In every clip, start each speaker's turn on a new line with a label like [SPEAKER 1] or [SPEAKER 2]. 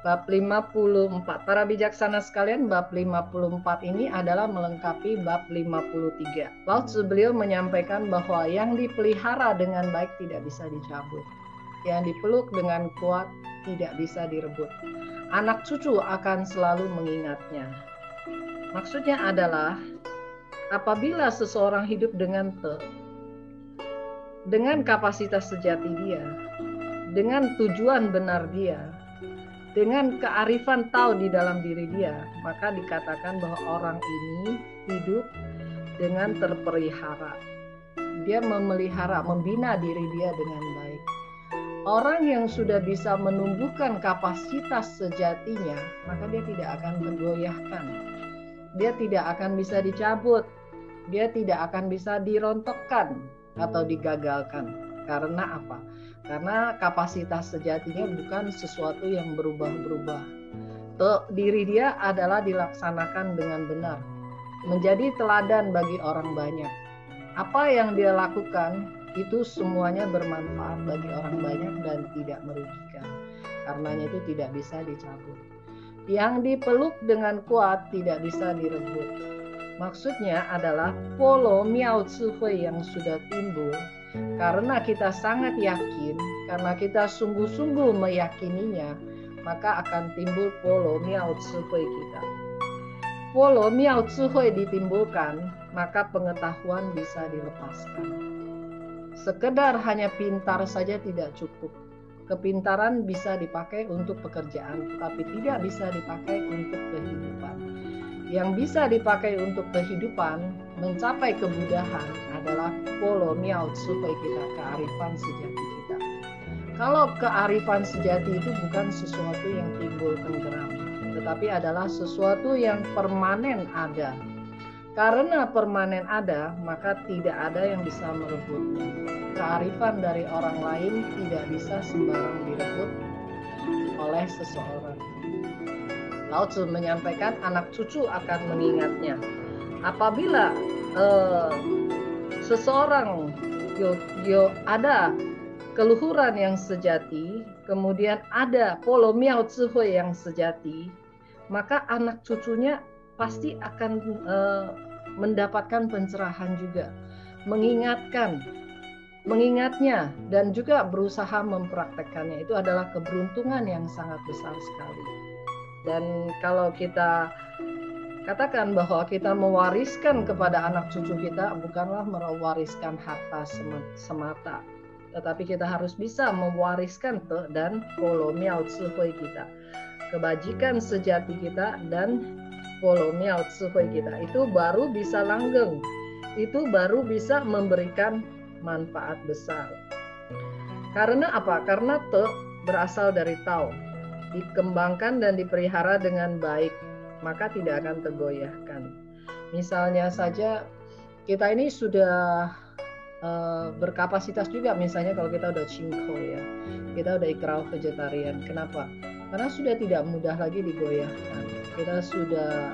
[SPEAKER 1] Bab 54. Para bijaksana sekalian, bab 54 ini adalah melengkapi bab 53. Lao Tzu beliau menyampaikan bahwa yang dipelihara dengan baik tidak bisa dicabut. Yang dipeluk dengan kuat tidak bisa direbut. Anak cucu akan selalu mengingatnya. Maksudnya adalah apabila seseorang hidup dengan kapasitas sejati dia, dengan tujuan benar dia, dengan kearifan tahu di dalam diri dia, maka dikatakan bahwa orang ini hidup dengan terpelihara. Dia memelihara, membina diri dia dengan baik. Orang yang sudah bisa menumbuhkan kapasitas sejatinya, maka dia tidak akan tergoyahkan. Dia tidak akan bisa dicabut. Dia tidak akan bisa dirontokkan atau digagalkan. Karena apa? Karena kapasitas sejatinya bukan sesuatu yang berubah-berubah. Diri dia adalah dilaksanakan dengan benar, menjadi teladan bagi orang banyak. Apa yang dia lakukan itu semuanya bermanfaat bagi orang banyak dan tidak merugikan. Karenanya itu tidak bisa dicabut. Yang dipeluk dengan kuat tidak bisa direbut. Maksudnya adalah polo miao tzu hui yang sudah timbul karena kita sangat yakin, karena kita sungguh-sungguh meyakininya, maka akan timbul polo miao tzu hui kita. Polo miao tzu hui ditimbulkan, maka pengetahuan bisa dilepaskan. Sekedar hanya pintar saja tidak cukup. Kepintaran bisa dipakai untuk pekerjaan, tetapi tidak bisa dipakai untuk kehidupan. Yang bisa dipakai untuk kehidupan, mencapai kemudahan adalah polo miao tzu hui kita, kearifan sejati kita. Kalau kearifan sejati itu bukan sesuatu yang timbul tenggelam, tetapi adalah sesuatu yang permanen ada. Karena permanen ada, maka tidak ada yang bisa merebutnya. Kearifan dari orang lain tidak bisa sembarang direbut oleh seseorang. Lao Tzu menyampaikan anak cucu akan mengingatnya. Apabila seseorang ada keluhuran yang sejati, kemudian ada polo miao tzu hui yang sejati, maka anak cucunya pasti akan mendapatkan pencerahan juga, mengingatnya dan juga berusaha mempraktekkannya. Itu adalah keberuntungan yang sangat besar sekali. Dan kalau kita katakan bahwa kita mewariskan kepada anak cucu kita, bukanlah mewariskan harta semata, tetapi kita harus bisa mewariskan dan polo miao tzu hui kita, kebajikan sejati kita dan polo miao tzu hui kita. Itu baru bisa langgeng, itu baru bisa memberikan manfaat besar. Karena apa? Karena berasal dari tao, dikembangkan dan dipelihara dengan baik, maka tidak akan tergoyahkan. Misalnya saja kita ini sudah berkapasitas juga, misalnya kalau kita udah Qingkou ya, kita udah ikrau vegetarian. Kenapa? Karena sudah tidak mudah lagi digoyahkan. Kita sudah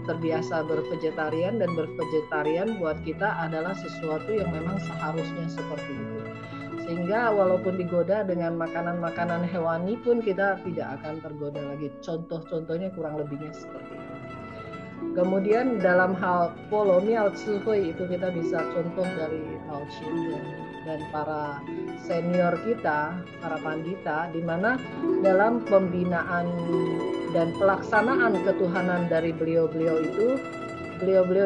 [SPEAKER 1] terbiasa bervegetarian, dan bervegetarian buat kita adalah sesuatu yang memang seharusnya seperti itu. Sehingga walaupun digoda dengan makanan-makanan hewani pun kita tidak akan tergoda lagi. Contoh-contohnya kurang lebihnya seperti itu. Kemudian dalam hal polo miao tzu hui itu kita bisa contoh dari Lao Qin dan para senior kita, para pandita, di mana dalam pembinaan dan pelaksanaan ketuhanan dari beliau-beliau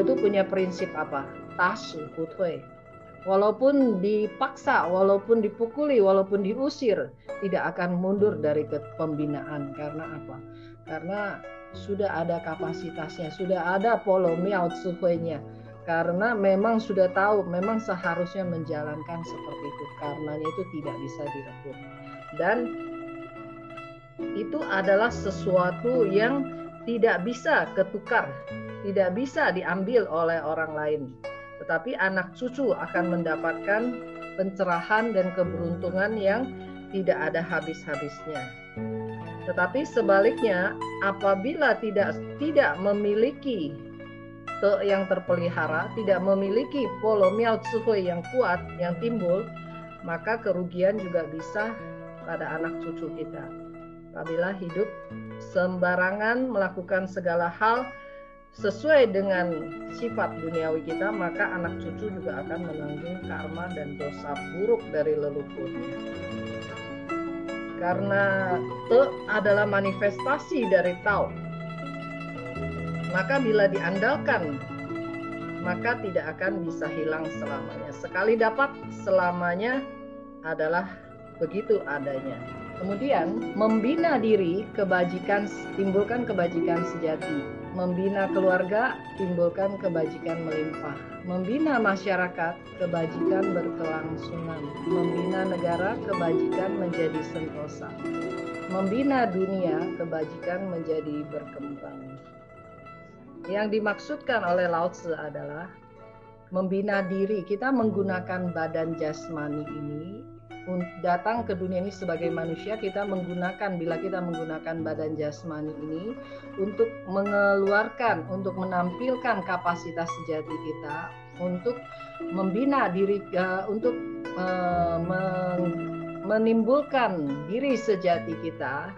[SPEAKER 1] itu punya prinsip apa? Tasu hutui. Walaupun dipaksa, walaupun dipukuli, walaupun diusir, tidak akan mundur dari pembinaan. Karena apa? Karena sudah ada kapasitasnya, sudah ada polo miao tzu hui-nya. Karena memang sudah tahu, memang seharusnya menjalankan seperti itu. Karenanya itu tidak bisa direbut. Dan itu adalah sesuatu yang tidak bisa ketukar, tidak bisa diambil oleh orang lain. Tetapi anak cucu akan mendapatkan pencerahan dan keberuntungan yang tidak ada habis-habisnya. Tetapi sebaliknya, apabila tidak memiliki yang terpelihara, tidak memiliki polo miao tsuhui yang kuat, yang timbul, maka kerugian juga bisa pada anak cucu kita. Apabila hidup sembarangan melakukan segala hal sesuai dengan sifat duniawi kita, maka anak cucu juga akan menanggung karma dan dosa buruk dari leluhurnya. Karena Te adalah manifestasi dari Tao, maka bila diandalkan, maka tidak akan bisa hilang selamanya. Sekali dapat, selamanya adalah begitu adanya. Kemudian membina diri, kebajikan, timbulkan kebajikan sejati. Membina keluarga, timbulkan kebajikan melimpah. Membina masyarakat, kebajikan berkelangsungan. Membina negara, kebajikan menjadi sentosa. Membina dunia, kebajikan menjadi berkembang. Yang dimaksudkan oleh Lao Tzu adalah membina diri. Kita menggunakan badan jasmani ini, datang ke dunia ini sebagai manusia, kita menggunakan, bila kita menggunakan badan jasmani ini untuk mengeluarkan, untuk menampilkan kapasitas sejati kita, untuk membina diri, untuk menimbulkan diri sejati kita,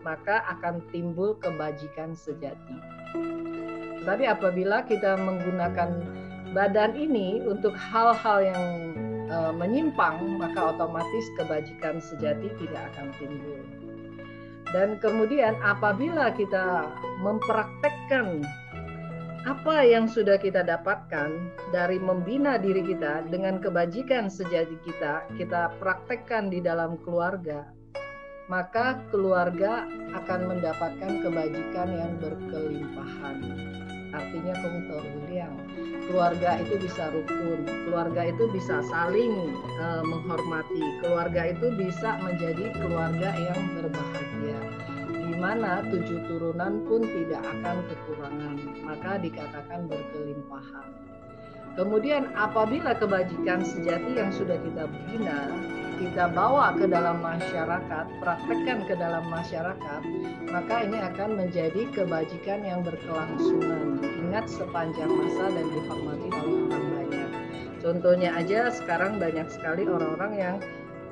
[SPEAKER 1] maka akan timbul kebajikan sejati. Tapi apabila kita menggunakan badan ini untuk hal-hal yang menyimpang, maka otomatis kebajikan sejati tidak akan timbul. Dan kemudian apabila kita mempraktekkan apa yang sudah kita dapatkan dari membina diri kita dengan kebajikan sejati kita, kita praktekkan di dalam keluarga, maka keluarga akan mendapatkan kebajikan yang berkelimpahan. Artinya kongtauliang, keluarga itu bisa rukun, keluarga itu bisa saling menghormati, keluarga itu bisa menjadi keluarga yang berbahagia, di mana 7 turunan pun tidak akan kekurangan, maka dikatakan berkelimpahan. Kemudian apabila kebajikan sejati yang sudah kita bina, kita bawa ke dalam masyarakat, praktekkan ke dalam masyarakat, maka ini akan menjadi kebajikan yang berkelangsungan, ingat sepanjang masa dan dihormati oleh orang banyak. Contohnya aja sekarang banyak sekali orang-orang yang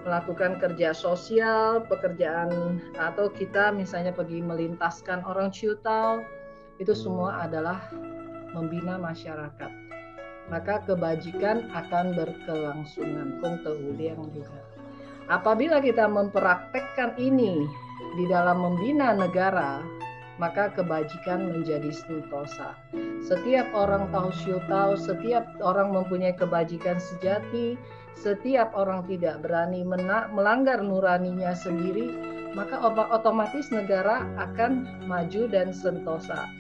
[SPEAKER 1] melakukan kerja sosial, pekerjaan, atau kita misalnya pergi melintaskan orang ciutau, itu semua adalah membina masyarakat. Maka kebajikan akan berkelangsungan, kongtauliang juga. Apabila kita mempraktekkan ini di dalam membina negara, maka kebajikan menjadi sentosa. Setiap orang tahu tahu, setiap orang mempunyai kebajikan sejati, setiap orang tidak berani melanggar nuraninya sendiri, maka otomatis negara akan maju dan sentosa.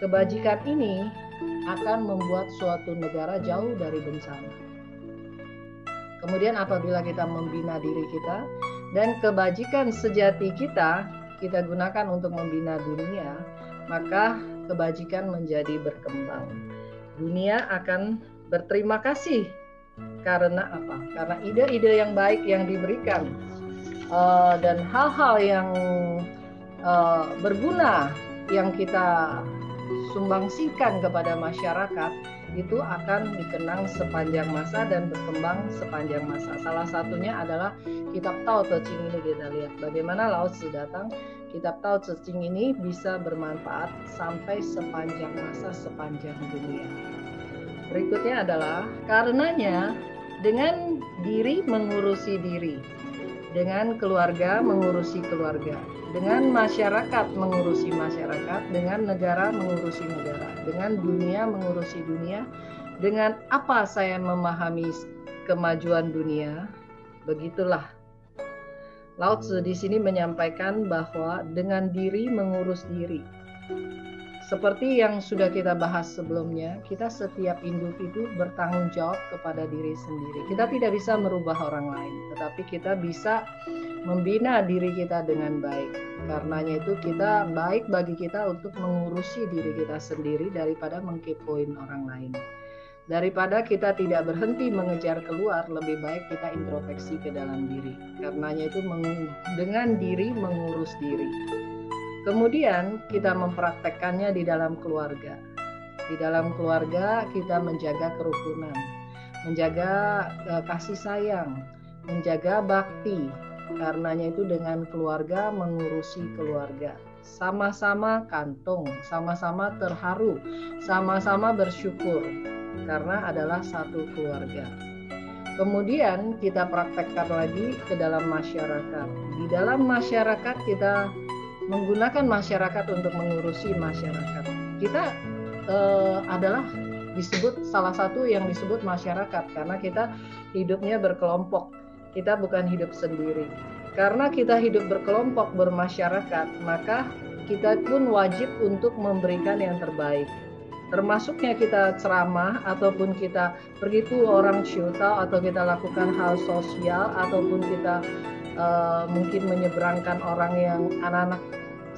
[SPEAKER 1] Kebajikan ini akan membuat suatu negara jauh dari bencana. Kemudian apabila kita membina diri kita dan kebajikan sejati kita gunakan untuk membina dunia, maka kebajikan menjadi berkembang. Dunia akan berterima kasih. Karena apa? Karena ide-ide yang baik yang diberikan dan hal-hal yang berguna yang kita sumbangsikan kepada masyarakat itu akan dikenang sepanjang masa dan berkembang sepanjang masa. Salah satunya adalah kitab Tao Te Ching ini kita lihat bagaimana Lao Tzu datang. Kitab Tao Te Ching ini bisa bermanfaat sampai sepanjang masa, sepanjang dunia. Berikutnya adalah karenanya dengan diri mengurusi diri, dengan keluarga mengurusi keluarga, dengan masyarakat mengurusi masyarakat, dengan negara mengurusi negara, dengan dunia mengurusi dunia. Dengan apa saya memahami kemajuan dunia, begitulah Lao Tzu di sini menyampaikan bahwa dengan diri mengurus diri. Seperti yang sudah kita bahas sebelumnya, kita setiap individu bertanggung jawab kepada diri sendiri. Kita tidak bisa merubah orang lain, tetapi kita bisa membina diri kita dengan baik. Karenanya itu kita baik bagi kita untuk mengurusi diri kita sendiri daripada mengkepoin orang lain. Daripada kita tidak berhenti mengejar keluar, lebih baik kita introspeksi ke dalam diri. Karenanya itu dengan diri mengurus diri. Kemudian kita mempraktekkannya di dalam keluarga. Di dalam keluarga kita menjaga kerukunan, menjaga kasih sayang, menjaga bakti. Karenanya itu dengan keluarga mengurusi keluarga. Sama-sama kantung, sama-sama terharu, sama-sama bersyukur karena adalah satu keluarga. Kemudian kita praktekkan lagi ke dalam masyarakat. Di dalam masyarakat kita menggunakan masyarakat untuk mengurusi masyarakat. Kita adalah disebut salah satu yang disebut masyarakat karena kita hidupnya berkelompok. Kita bukan hidup sendiri. Karena kita hidup berkelompok, bermasyarakat, maka kita pun wajib untuk memberikan yang terbaik. Termasuknya kita ceramah ataupun kita pergi tuh orang syutau atau kita lakukan hal sosial ataupun kita mungkin menyeberangkan orang yang anak-anak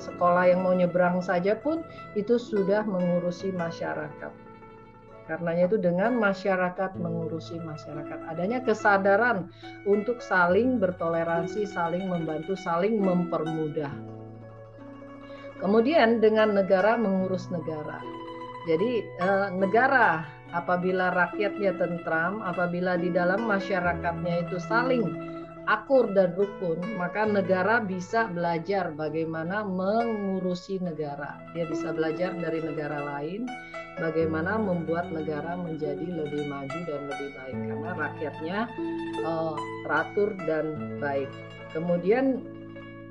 [SPEAKER 1] sekolah yang mau nyebrang saja pun itu sudah mengurusi masyarakat. Karenanya itu dengan masyarakat mengurusi masyarakat. Adanya kesadaran untuk saling bertoleransi, saling membantu, saling mempermudah. Kemudian dengan negara mengurus negara. Jadi negara apabila rakyatnya tentram, apabila di dalam masyarakatnya itu saling akur dan rukun, maka negara bisa belajar bagaimana mengurusi negara. Dia bisa belajar dari negara lain, bagaimana membuat negara menjadi lebih maju dan lebih baik karena rakyatnya teratur dan baik. Kemudian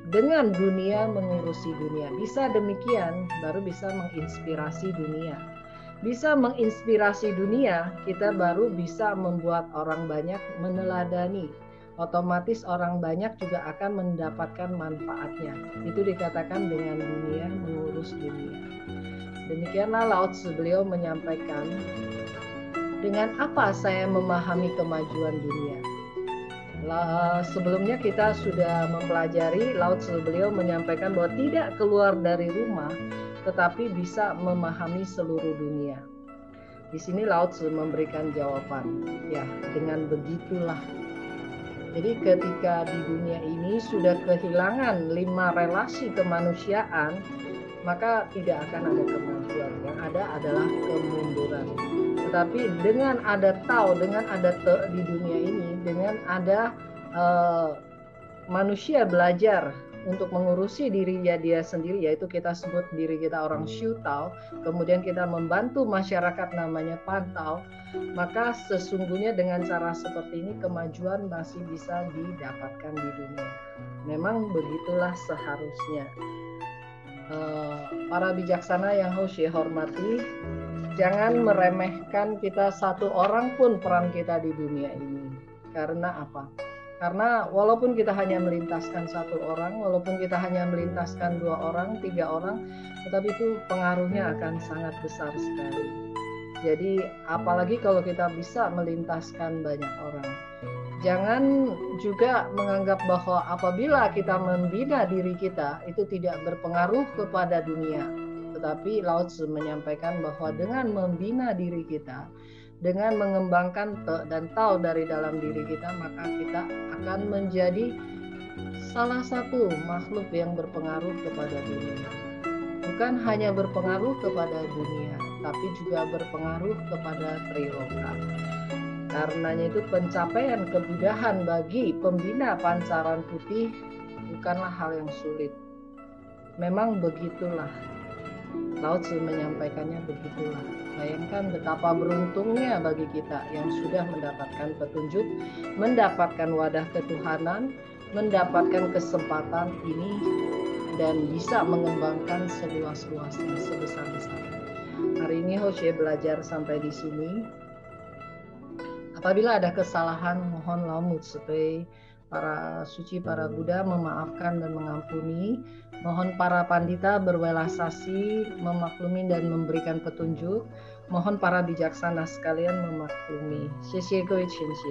[SPEAKER 1] dengan dunia mengurusi dunia, bisa demikian baru bisa menginspirasi dunia. Bisa menginspirasi dunia, kita baru bisa membuat orang banyak meneladani. Otomatis orang banyak juga akan mendapatkan manfaatnya. Itu dikatakan dengan dunia mengurus dunia. Demikianlah Lao Tzu beliau menyampaikan, dengan apa saya memahami kemajuan dunia. Sebelumnya kita sudah mempelajari Lao Tzu beliau menyampaikan bahwa tidak keluar dari rumah, tetapi bisa memahami seluruh dunia. Di sini Lao Tzu memberikan jawaban, ya dengan begitulah. Jadi ketika di dunia ini sudah kehilangan 5 relasi kemanusiaan, maka tidak akan ada kemajuan. Yang ada adalah kemunduran. Tetapi dengan ada tau, dengan ada te di dunia ini, dengan ada manusia belajar untuk mengurusi dirinya dia sendiri, yaitu kita sebut diri kita orang syutau, kemudian kita membantu masyarakat namanya pantau, maka sesungguhnya dengan cara seperti ini kemajuan masih bisa didapatkan di dunia. Memang begitulah seharusnya. Para bijaksana yang harus dihormati, jangan meremehkan kita satu orang pun peran kita di dunia ini. Karena apa? Karena walaupun kita hanya melintaskan satu orang, walaupun kita hanya melintaskan 2 orang, 3 orang, tetapi itu pengaruhnya akan sangat besar sekali. Jadi apalagi kalau kita bisa melintaskan banyak orang. Jangan juga menganggap bahwa apabila kita membina diri kita, itu tidak berpengaruh kepada dunia. Tetapi Lao Tzu menyampaikan bahwa dengan membina diri kita, dengan mengembangkan te dan tau dari dalam diri kita, maka kita akan menjadi salah satu makhluk yang berpengaruh kepada dunia. Bukan hanya berpengaruh kepada dunia, tapi juga berpengaruh kepada Triloka. Karenanya itu pencapaian kemudahan bagi pembina Pancaran Putih bukanlah hal yang sulit. Memang begitulah. Lao Tzu menyampaikannya begitulah. Bayangkan betapa beruntungnya bagi kita yang sudah mendapatkan petunjuk, mendapatkan wadah ketuhanan, mendapatkan kesempatan ini dan bisa mengembangkan seluas-luasnya, sebesar-besarnya. Hari ini Hoshe belajar sampai di sini. Apabila ada kesalahan, mohon Lao Tzu para suci, para Buddha memaafkan dan mengampuni. Mohon para pandita berwelasasi, memaklumi dan memberikan petunjuk. Mohon para bijaksana sekalian memaklumi. Xie xie, 各位浅贤。